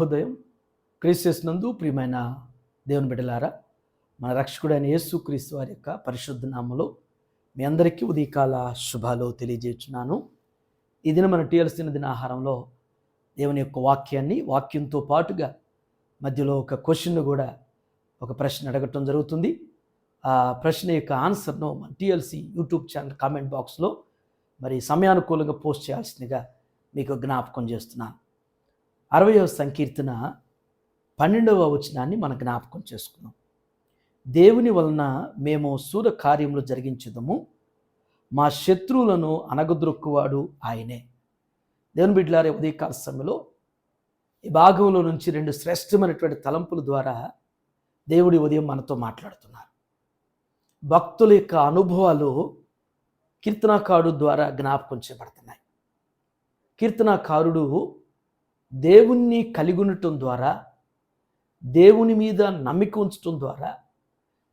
శుభోదయం. క్రీస్తు నందు ప్రియమైన దేవుని బిడ్డలారా, మన రక్షకుడైన యేసుక్రీస్తు వారి యొక్క పరిశుద్ధ నామములో మీ అందరికీ ఉదయకాల శుభాలు తెలియజేస్తున్నాను. ఈ దిన మన టీఎల్సీ దిన ఆహారంలో దేవుని యొక్క వాక్యంతో పాటుగా మధ్యలో ఒక క్వశ్చన్ కూడా, ఒక ప్రశ్న అడగటం జరుగుతుంది. ఆ ప్రశ్న యొక్క ఆన్సర్ను మన టీఎల్సీ యూట్యూబ్ ఛానల్ కామెంట్ బాక్స్లో మరి సమయానుకూలంగా పోస్ట్ చేయాల్సిందిగా మీకు జ్ఞాపకం చేస్తున్నాను. 60వ సంకీర్తన 12వ వచనాన్ని మనం జ్ఞాపకం చేసుకున్నాం. దేవుని వలన మేము శూర కార్యములు జరిగించుదము, మా శత్రువులను అనగదొక్కువాడు ఆయనే. దేవుని బిడ్డలారా, ఉదయకాల సమయంలో ఈ భాగంలో నుంచి 2 శ్రేష్టమైనటువంటి తలంపుల ద్వారా దేవుడి ఉదయం మనతో మాట్లాడుతున్నారు. భక్తుల యొక్క అనుభవాలు కీర్తనాకారుడు ద్వారా జ్ఞాపకం చేయబడుతున్నాయి. కీర్తనాకారుడు దేవుణ్ణి కలిగి ఉండటం ద్వారా, దేవుని మీద నమ్మిక ఉంచటం ద్వారా,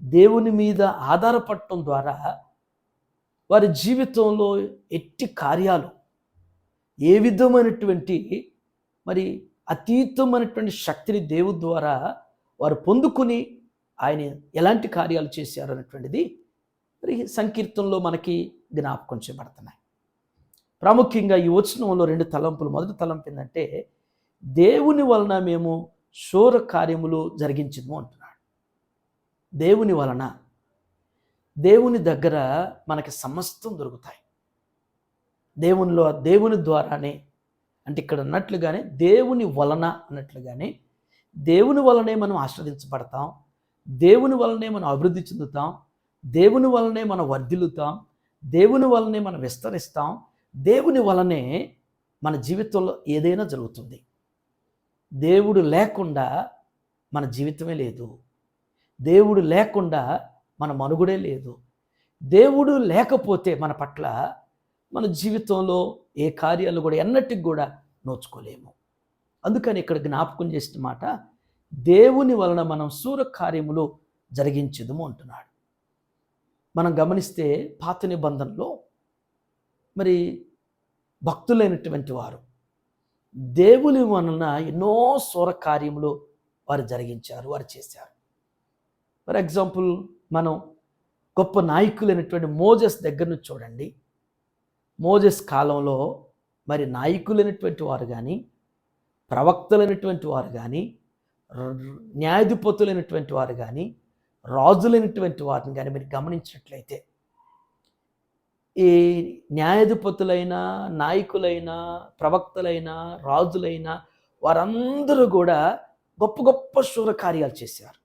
దేవుని మీద ఆధారపడటం ద్వారా వారి జీవితంలో ఎట్టి కార్యాలు, ఏ విధమైనటువంటి మరి అతీతమైనటువంటి శక్తిని దేవుడి ద్వారా వారు పొందుకుని ఆయన ఎలాంటి కార్యాలు చేశారు అనేటువంటిది మరి సంకీర్తనలో మనకి జ్ఞాపకం చేయబడుతున్నాయి. ప్రాముఖ్యంగా ఈ వచనంలో 2 తలంపులు. మొదటి తలంపు ఏంటంటే, దేవుని వలన మేము శూర కార్యములు జరిగించము అంటున్నాడు. దేవుని వలన, దేవుని దగ్గర మనకి సమస్తం దొరుకుతాయి. దేవుని ద్వారానే, అంటే ఇక్కడ అన్నట్లుగానే దేవుని వలన అన్నట్లుగానే, దేవుని వలనే మనం ఆశ్రదించబడతాం, దేవుని వలనే మనం అభివృద్ధి చెందుతాం, దేవుని వలనే మనం వర్ధిల్లుతాం, దేవుని వలనే మనం విస్తరిస్తాం, దేవుని వలనే మన జీవితంలో ఏదైనా జరుగుతుంది. దేవుడు లేకుండా మన జీవితమే లేదు. దేవుడు లేకుండా మన మనుగడే లేదు. దేవుడు లేకపోతే మన పట్ల, మన జీవితంలో ఏ కార్యాలు కూడా ఎన్నటికి కూడా నోచుకోలేము. అందుకని ఇక్కడ జ్ఞాపకం చేసిన మాట, దేవుని వలన మనం శూర కార్యములు జరిగించదుము అంటున్నాడు. మనం గమనిస్తే పాత నిబంధనలో మరి భక్తులైనటువంటి వారు దేవుని వలన ఎన్నో శూర కార్యములు వారు జరిగించారు, వారు చేశారు. ఫర్ ఎగ్జాంపుల్, మనం గొప్ప నాయకులైనటువంటి మోజెస్ దగ్గర నుంచి చూడండి. మోజెస్ కాలంలో మరి నాయకులైనటువంటి వారు కానీ, ప్రవక్తలైనటువంటి వారు కానీ, న్యాయాధిపతులైనటువంటి వారు కానీ, రాజులైనటువంటి వారిని కానీ మీరు గమనించినట్లయితే, ఈ న్యాయాధిపతులైనా, నాయకులైనా, ప్రవక్తలైనా, రాజులైనా వారందరూ కూడా గొప్ప గొప్ప శూర కార్యాలు చేశారు.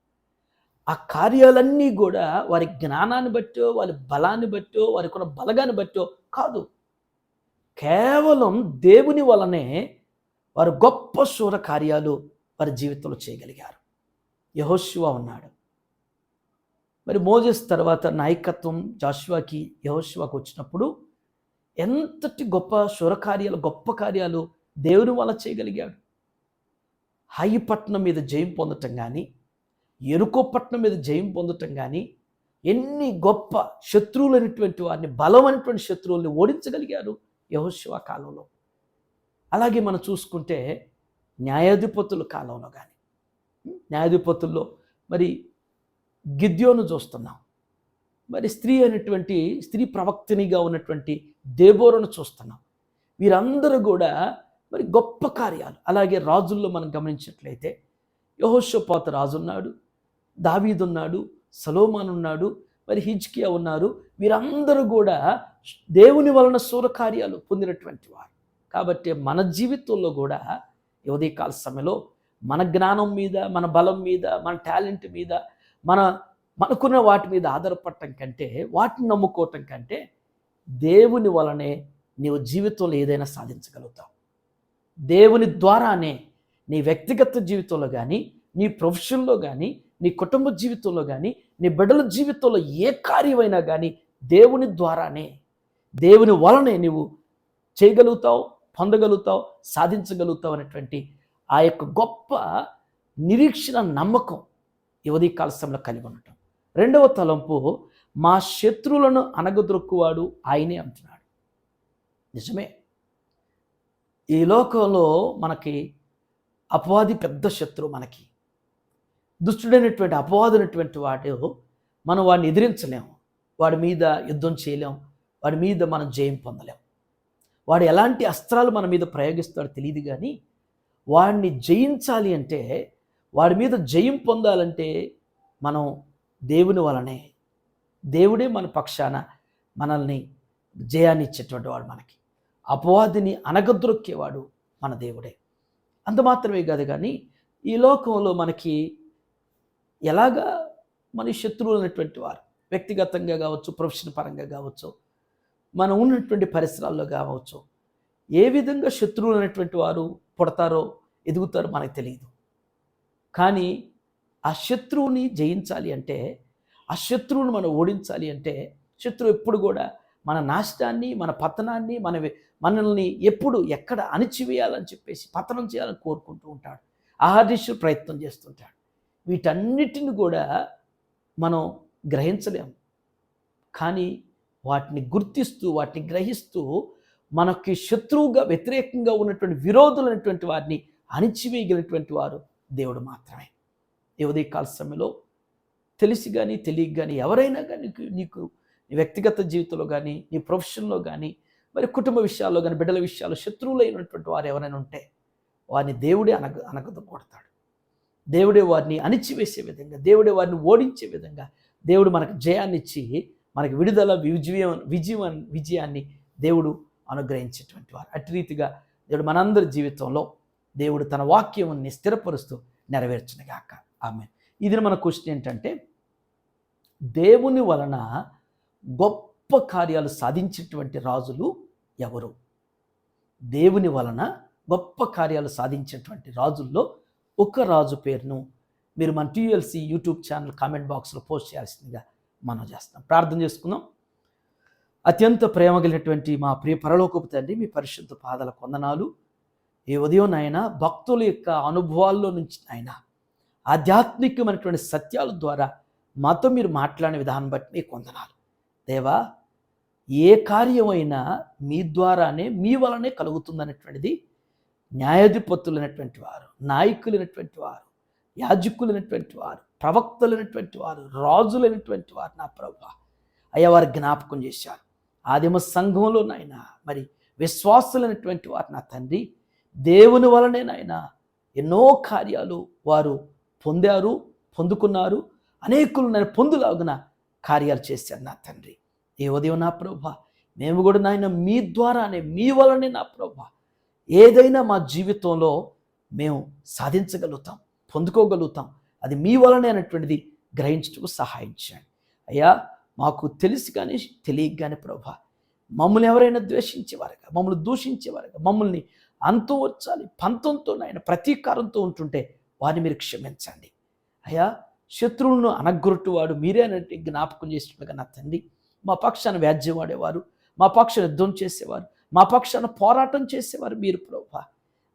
ఆ కార్యాలన్నీ కూడా వారి జ్ఞానాన్ని బట్టో, వారి బలాన్ని బట్టో, వారికి ఉన్న బలగాన్ని బట్టో కాదు, కేవలం దేవుని వలనే వారు గొప్ప శూర కార్యాలు వారి జీవితంలో చేయగలిగారు. యెహోషువ ఉన్నాడు. మరి మోజెస్ తర్వాత నాయకత్వం యెహోషువకి వచ్చినప్పుడు ఎంతటి గొప్ప శూరకార్యాలు, గొప్ప కార్యాలు దేవుని వల్ల చేయగలిగాడు. హాయి పట్టణం మీద జయం పొందటం కానీ, ఎరుకో పట్టణం మీద జయం పొందటం కానీ, ఎన్ని గొప్ప శత్రువులైనటువంటి వారిని, బలమైనటువంటి శత్రువుల్ని ఓడించగలిగారు యెహోషువ కాలంలో. అలాగే మనం చూసుకుంటే న్యాయాధిపతుల కాలంలో కానీ, న్యాయాధిపతుల్లో మరి గిద్యోను చూస్తున్నాం. మరి స్త్రీ ప్రవక్తనిగా ఉన్నటువంటి దేబోరను చూస్తున్నాం. వీరందరూ కూడా మరి గొప్ప కార్యాలు. అలాగే రాజుల్లో మనం గమనించినట్లయితే యెహోషాపాతు రాజు ఉన్నాడు, దావీదు ఉన్నాడు, సొలొమోను ఉన్నాడు, మరి హిజ్కియా ఉన్నారు. వీరందరూ కూడా దేవుని వలన శూర కార్యాలు పొందినటువంటి వారు. కాబట్టి మన జీవితంలో కూడా ఉదయకాల సమయంలో మన జ్ఞానం మీద, మన బలం మీద, మన టాలెంట్ మీద, మనకున్న వాటి మీద ఆధారపడటం కంటే, వాటిని నమ్ముకోవటం కంటే, దేవుని వలనే నీవు జీవితంలో ఏదైనా సాధించగలుగుతావు. దేవుని ద్వారానే నీ వ్యక్తిగత జీవితంలో కానీ, నీ ప్రొఫెషన్లో కానీ, నీ కుటుంబ జీవితంలో కానీ, నీ బిడ్డల జీవితంలో ఏ కార్యమైనా కానీ దేవుని ద్వారానే, దేవుని వలనే నీవు చేయగలుగుతావు, పొందగలుగుతావు, సాధించగలుగుతావు అనేటువంటి ఆ యొక్క గొప్ప నిరీక్షణ, నమ్మకం ఈ ఉదయకాల సమయంలో కలిగి ఉండటం. 2వ తలంపు, మా శత్రువులను అనగదొక్కువాడు ఆయనే అంటున్నాడు. నిజమే, ఈ లోకంలో మనకి అపవాది పెద్ద శత్రువు మనకి. దుష్టుడైనటువంటి అపవాదైనటువంటి వాడు మనం వాడిని ఎదిరించలేము, వాడి మీద యుద్ధం చేయలేం, వాడి మీద మనం జయం పొందలేం. వాడు ఎలాంటి అస్త్రాలు మన మీద ప్రయోగిస్తాడో తెలియదు, కానీ వాడిని జయించాలి అంటే, వాడి మీద జయం పొందాలంటే మనం దేవుని వలనే, దేవుడే మన పక్షాన మనల్ని జయాన్ని ఇచ్చేటువంటి వాడు. మనకి అపవాదిని అనగద్రొక్కేవాడు మన దేవుడే. అంత మాత్రమే కాదు, కానీ ఈ లోకంలో మనకి ఎలాగా మన శత్రువులు అనేటువంటి వారు, వ్యక్తిగతంగా కావచ్చు, ప్రొఫెషన్ పరంగా కావచ్చు, మనం ఉన్నటువంటి పరిసరాల్లో కావచ్చు, ఏ విధంగా శత్రువులు అనేటువంటి వారు పుడతారో ఎదుగుతారో మనకు తెలియదు. కానీ ఆ శత్రువుని జయించాలి అంటే, ఆ శత్రువుని మనం ఓడించాలి అంటే, శత్రువు ఎప్పుడు కూడా మన నాశనాన్ని, మన పతనాన్ని, మనల్ని ఎప్పుడు ఎక్కడ అణిచివేయాలని చెప్పేసి పతనం చేయాలని కోరుకుంటూ ఉంటాడు. అహర్నిశలు ప్రయత్నం చేస్తుంటాడు. వీటన్నిటిని కూడా మనం గ్రహించలేము, కానీ వాటిని గుర్తిస్తూ, వాటిని గ్రహిస్తూ, మనకి శత్రువుగా వ్యతిరేకంగా ఉన్నటువంటి విరోధులైనటువంటి వారిని అణిచివేయగలిగినటువంటి వారు దేవుడు మాత్రమే. ఈ ఉదయకాల సమయంలో తెలిసి కానీ తెలియక కానీ ఎవరైనా కానీ నీకు నీ వ్యక్తిగత జీవితంలో కానీ, నీ ప్రొఫెషన్లో కానీ, మరి కుటుంబ విషయాల్లో కానీ, బిడ్డల విషయాల్లో శత్రువులైనటువంటి వారు ఎవరైనా ఉంటే వారిని దేవుడే అనగదొడతాడు. దేవుడే వారిని అణిచివేసే విధంగా, దేవుడే వారిని ఓడించే విధంగా దేవుడు మనకు జయాన్ని ఇచ్చి, మనకి విడుదల, విజయాన్ని దేవుడు అనుగ్రహించేటువంటి వారు. అటు రీతిగా దేవుడు మనందరి జీవితంలో దేవుడు తన వాక్యాన్ని స్థిరపరుస్తూ నెరవేర్చునుగాక. ఆమేన్. ఇది మన క్వశ్చన్ ఏంటంటే, దేవుని వలన గొప్ప కార్యాలు సాధించేటువంటి రాజులు ఎవరు? దేవుని వలన గొప్ప కార్యాలు సాధించేటువంటి రాజుల్లో ఒక రాజు పేరును మీరు మన TLC యూట్యూబ్ ఛానల్ కామెంట్ బాక్స్లో పోస్ట్ చేయాల్సిందిగా మనం చేస్తాం. ప్రార్థన చేసుకుందాం. అత్యంత ప్రేమ కలిగినటువంటి మా ప్రియ పరలోకపు తండ్రి, మీ పరిశుద్ధ పాదాల వందనాలు. ఈ ఉదయం నాయన భక్తుల యొక్క అనుభవాల్లో నుంచి నాయన ఆధ్యాత్మికమైనటువంటి సత్యాల ద్వారా మాతో మీరు మాట్లాడిన విధానం బట్టి మీకు వందనాలు. దేవా, ఏ కార్యమైనా మీ ద్వారానే, మీ వలనే కలుగుతుందనేటువంటిది న్యాయాధిపతులైనటువంటి వారు, నాయకులైనటువంటి వారు, యాజకులైనటువంటి వారు, ప్రవక్తలైనటువంటి వారు, రాజులైనటువంటి వారు నా ప్రభువా అయ్యా వారు జ్ఞాపకం చేశారు. ఆదిమ సంఘంలో నాయన మరి విశ్వాసులైనటువంటి వారు నా తండ్రి, దేవుని వలనే నాయన ఎన్నో కార్యాలు వారు పొందుకున్నారు. అనేకులు నేను పొందులాగున కార్యాలు చేశారు నా తండ్రి. ఏ ఉదయం నా ప్రభువా మేము కూడా నాయన మీ ద్వారానే, మీ వలనే నా ప్రభువా ఏదైనా మా జీవితంలో మేము సాధించగలుగుతాం, పొందుకోగలుగుతాం. అది మీ వలనే అనేటువంటిది గ్రహించటకు సహాయం చేయండి అయ్యా. మాకు తెలిసి కానీ తెలియక కానీ ప్రభువా మమ్మల్ని ఎవరైనా ద్వేషించేవారుగా, మమ్మల్ని దూషించేవారుగా, మమ్మల్ని అంతం వచ్చాలి పంతంతో నాయన ప్రతీకారంతో ఉంటుంటే వారిని మీరు క్షమించండి అయ్యా. శత్రువులను అనగొట్టువాడు మీరే అన్నట్టు జ్ఞాపకం చేసినట్టుగా నా తండ్రి, మా పక్షాన వ్యాజ్యం వాడేవారు, మా పక్షాన యుద్ధం చేసేవారు, మా పక్షాన పోరాటం చేసేవారు మీరు ప్రభువా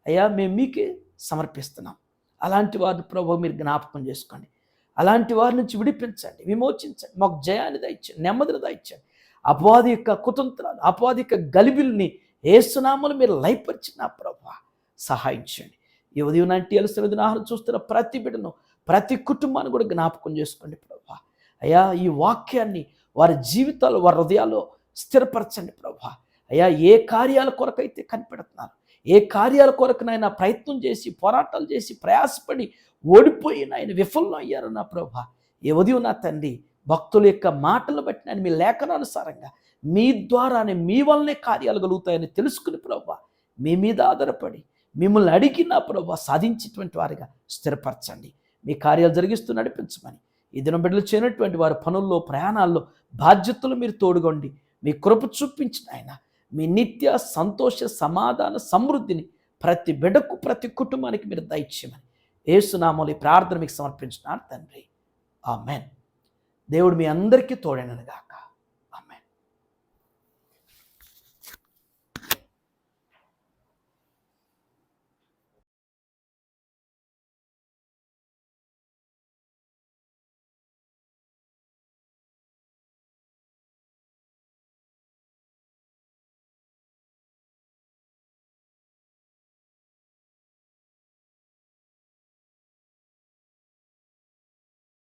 అయ్యా. మేము మీకే సమర్పిస్తున్నాం. అలాంటి వారిని ప్రభువా మీరు జ్ఞాపకం చేసుకోండి. అలాంటి వారి నుంచి విడిపించండి, విమోచించండి, మాకు జయాన్ని దయచండి, నెమ్మదిని దయచండి. అపవాది యొక్క కుతంత్రాలు, అపవాది యొక్క గలిబిల్ని యేసునామములో మీరు లయపరిచిన ప్రభువా సహాయం చేయండి. ఈ ఉదయం TLC ఆహారం చూస్తున్న ప్రతి బిడ్డను, ప్రతి కుటుంబాన్ని కూడా జ్ఞాపకం చేసుకోండి ప్రభువా అయ్యా. ఈ వాక్యాన్ని వారి జీవితాలు, వారి హృదయాల్లో స్థిరపరచండి ప్రభువా అయ్యా. ఏ కార్యాల కొరకైతే కనిపెడుతున్నారు, ఏ కార్యాల కొరకునైనా ప్రయత్నం చేసి, పోరాటాలు చేసి, ప్రయాసపడి ఓడిపోయి నాయన విఫలం అయ్యారు నా ప్రభువా. ఈ ఉదయం నా తండ్రి భక్తుల యొక్క మాటలు బట్టి నేను మీ లేఖనానుసారంగా మీ ద్వారానే, మీ వల్లనే కార్యాలు కలుగుతాయని తెలుసుకుని ప్రభువా మీ మీద ఆధారపడి మిమ్మల్ని అడిగిన ప్రభువా సాధించేటువంటి వారిగా స్థిరపరచండి. మీ కార్యాలు జరిగిస్తూ నడిపించమని ఈ దినం బిడ్డలు చేయనటువంటి వారి పనుల్లో, ప్రయాణాల్లో, బాధ్యతలు మీరు తోడుగొండి మీ కృప చూపించిన ఆయన మీ నిత్య సంతోష సమాధాన సమృద్ధిని ప్రతి బిడ్డకు, ప్రతి కుటుంబానికి మీరు దయచేయమని యేసునామములో ఈ ప్రార్థన మీకు సమర్పించున్నాను తండ్రి. ఆమెన్. దేవుడు మీ అందరికీ తోడైననుగాక.